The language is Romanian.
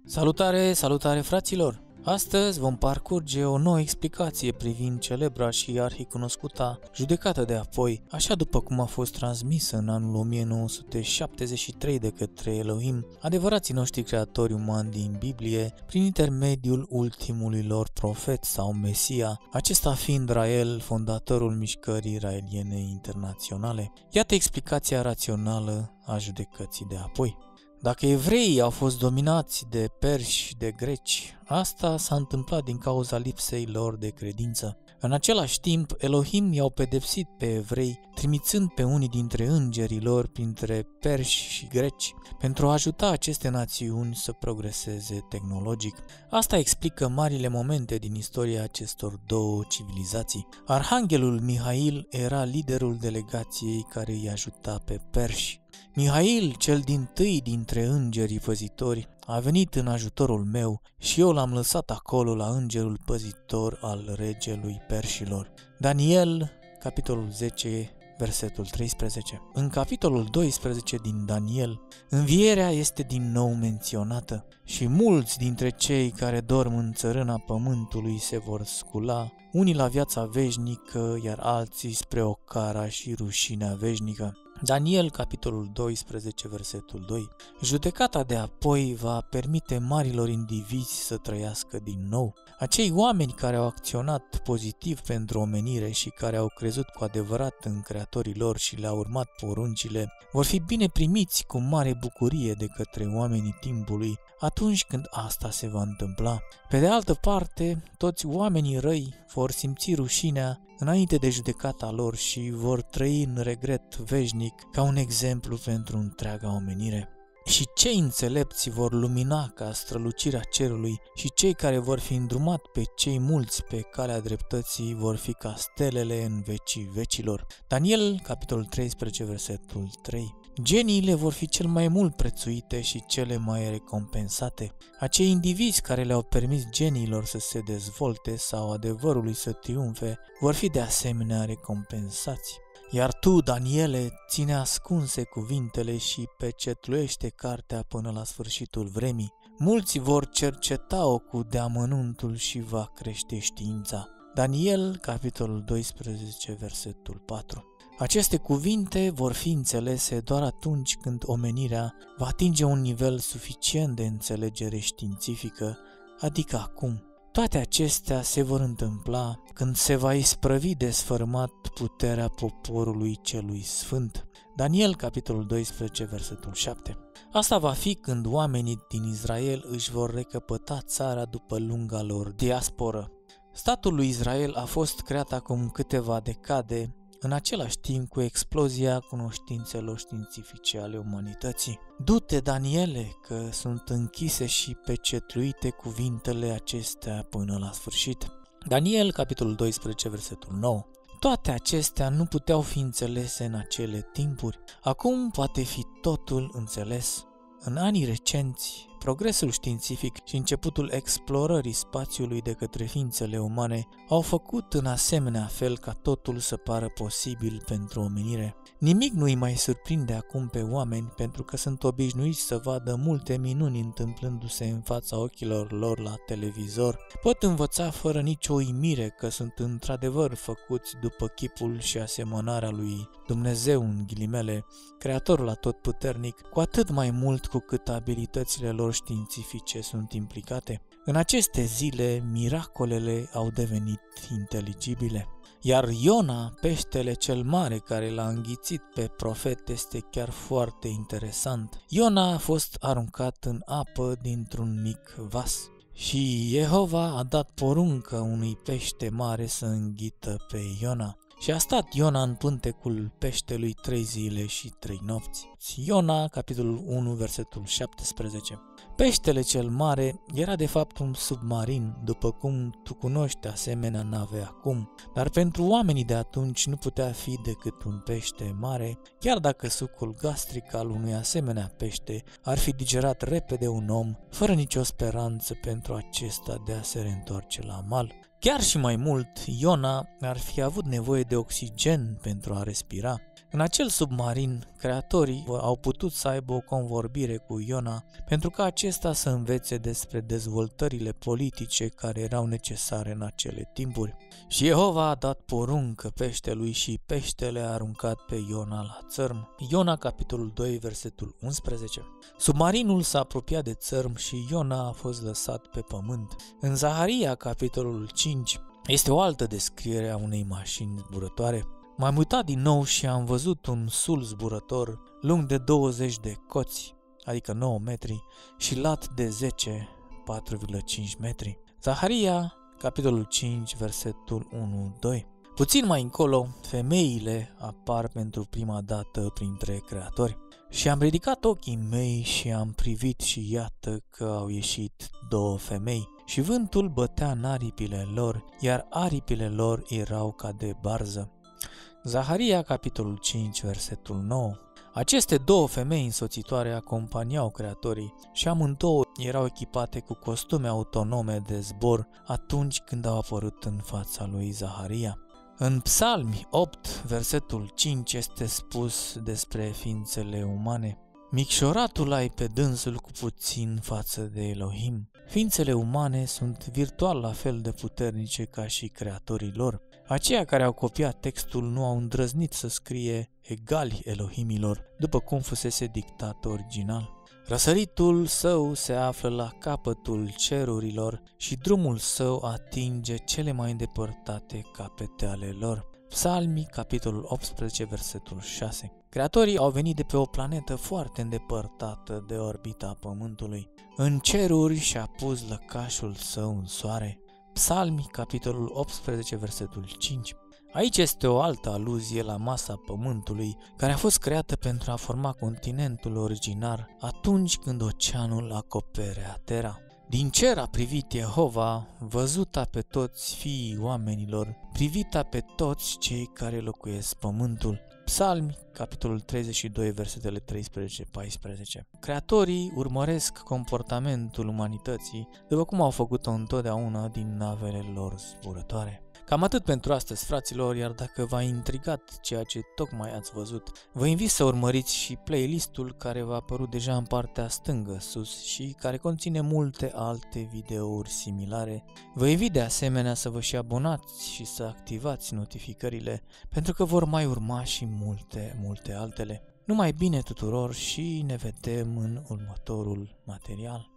Salutare, salutare fraților! Astăzi vom parcurge o nouă explicație privind celebra și arhicunoscuta judecată de apoi, așa după cum a fost transmisă în anul 1973 de către Elohim, adevărații noștri creatori umani din Biblie, prin intermediul ultimului lor profet sau Mesia, acesta fiind Rael, fondatorul mișcării raeliene internaționale. Iată explicația rațională a judecății de apoi. Dacă evreii au fost dominați de perși și de greci, asta s-a întâmplat din cauza lipsei lor de credință. În același timp, Elohim i-au pedepsit pe evrei, trimițând pe unii dintre îngerii lor printre perși și greci, pentru a ajuta aceste națiuni să progreseze tehnologic. Asta explică marile momente din istoria acestor două civilizații. Arhanghelul Mihail era liderul delegației care îi ajuta pe perși. Mihail, cel dintâi dintre îngerii păzitori, a venit în ajutorul meu și eu l-am lăsat acolo la îngerul păzitor al regelui perșilor. Daniel, capitolul 10, versetul 13. În capitolul 12 din Daniel, învierea este din nou menționată și mulți dintre cei care dorm în țărâna pământului se vor scula, unii la viața veșnică, iar alții spre ocara și rușinea veșnică. Daniel, capitolul 12, versetul 2. Judecata de apoi va permite marilor indivizi să trăiască din nou. Acei oameni care au acționat pozitiv pentru omenire și care au crezut cu adevărat în creatorii lor și le-au urmat poruncile, vor fi bine primiți cu mare bucurie de către oamenii timpului atunci când asta se va întâmpla. Pe de altă parte, toți oamenii răi vor simți rușinea înainte de judecata lor și vor trăi în regret veșnic ca un exemplu pentru întreaga omenire. Și cei înțelepți vor lumina ca strălucirea cerului și cei care vor fi îndrumat pe cei mulți pe calea dreptății vor fi ca stelele în vecii vecilor. Daniel, capitolul 13, versetul 3. Geniile vor fi cel mai mult prețuite și cele mai recompensate. Acei indivizi care le-au permis geniilor să se dezvolte sau adevărului să triumfe vor fi de asemenea recompensați. Iar tu, Daniele, ține ascunse cuvintele și pecetluiește cartea până la sfârșitul vremii. Mulți vor cerceta-o cu deamănuntul și va crește știința. Daniel, capitolul 12, versetul 4. Aceste cuvinte vor fi înțelese doar atunci când omenirea va atinge un nivel suficient de înțelegere științifică, adică acum. Toate acestea se vor întâmpla când se va isprăvi de sfărâmat puterea poporului celui sfânt. Daniel, capitolul 12, versetul 7. Asta va fi când oamenii din Israel își vor recăpăta țara după lunga lor diasporă. Statul lui Israel a fost creat acum câteva decade, în același timp cu explozia cunoștințelor științifice ale umanității. Du-te, Daniele, că sunt închise și pecetluite cuvintele acestea până la sfârșit. Daniel, capitolul 12, versetul 9. Toate acestea nu puteau fi înțelese în acele timpuri. Acum poate fi totul înțeles. În anii recenți, progresul științific și începutul explorării spațiului de către ființele umane au făcut în asemenea fel ca totul să pară posibil pentru omenire. Nimic nu îi mai surprinde acum pe oameni pentru că sunt obișnuiți să vadă multe minuni întâmplându-se în fața ochilor lor la televizor. Pot învăța fără nicio uimire că sunt într-adevăr făcuți după chipul și asemănarea lui Dumnezeu, în ghilimele, Creatorul atotputernic, cu atât mai mult cu cât abilitățile lor științifice sunt implicate. În aceste zile, miracolele au devenit inteligibile. Iar Iona, peștele cel mare care l-a înghițit pe profet, este chiar foarte interesant. Iona a fost aruncat în apă dintr-un mic vas și Jehova a dat poruncă unui pește mare să înghită pe Iona. Și a stat Iona în pântecul peștelui 3 zile și 3 nopți. Iona, capitolul 1, versetul 17. Peștele cel mare era de fapt un submarin, după cum tu cunoști asemenea nave acum, dar pentru oamenii de atunci nu putea fi decât un pește mare, chiar dacă sucul gastric al unui asemenea pește ar fi digerat repede un om, fără nicio speranță pentru acesta de a se reîntoarce la mal. Chiar și mai mult, Iona ar fi avut nevoie de oxigen pentru a respira. În acel submarin, creatorii au putut să aibă o convorbire cu Iona pentru ca acesta să învețe despre dezvoltările politice care erau necesare în acele timpuri. Și Jehova a dat poruncă peștelui și peștele a aruncat pe Iona la țărm. Iona, capitolul 2, versetul 11. Submarinul s-a apropiat de țărm și Iona a fost lăsat pe pământ. În Zaharia, capitolul 5, este o altă descriere a unei mașini zburătoare. M-am uitat din nou și am văzut un sul zburător lung de 20 de coți, adică 9 metri, și lat de 10, 4,5 metri. Zaharia, capitolul 5, versetul 1-2. Puțin mai încolo, femeile apar pentru prima dată printre creatori. Și am ridicat ochii mei și am privit și iată că au ieșit 2 femei. Și vântul bătea în aripile lor, iar aripile lor erau ca de barză. Zaharia, capitolul 5, versetul 9. Aceste 2 femei însoțitoare acompaniau creatorii și amândouă erau echipate cu costume autonome de zbor atunci când au apărut în fața lui Zaharia. În Psalmi 8, versetul 5 este spus despre ființele umane: micșoratul ai pe dânsul cu puțin față de Elohim. Ființele umane sunt virtual la fel de puternice ca și creatorii lor. Aceia care au copiat textul nu au îndrăznit să scrie egali Elohimilor, după cum fusese dictat original. Răsăritul său se află la capătul cerurilor și drumul său atinge cele mai îndepărtate capete ale lor. Psalmi, capitolul 18, versetul 6. Creatorii au venit de pe o planetă foarte îndepărtată de orbita Pământului. În ceruri și-a pus lăcașul său în soare. Psalmi, capitolul 18, versetul 5. Aici este o altă aluzie la masa Pământului, care a fost creată pentru a forma continentul originar atunci când oceanul acoperea Terra. Din cer a privit Jehova, văzuta pe toți fiii oamenilor, privita pe toți cei care locuiesc pământul. Psalmi, capitolul 32, versetele 13-14. Creatorii urmăresc comportamentul umanității, după cum au făcut-o întotdeauna din navele lor zburătoare. Cam atât pentru astăzi, fraților, iar dacă v-a intrigat ceea ce tocmai ați văzut, vă invit să urmăriți și playlistul care va apărut deja în partea stângă sus și care conține multe alte videouri similare. Vă invit de asemenea să vă și abonați și să activați notificările, pentru că vor mai urma și multe altele. Numai bine tuturor și ne vedem în următorul material.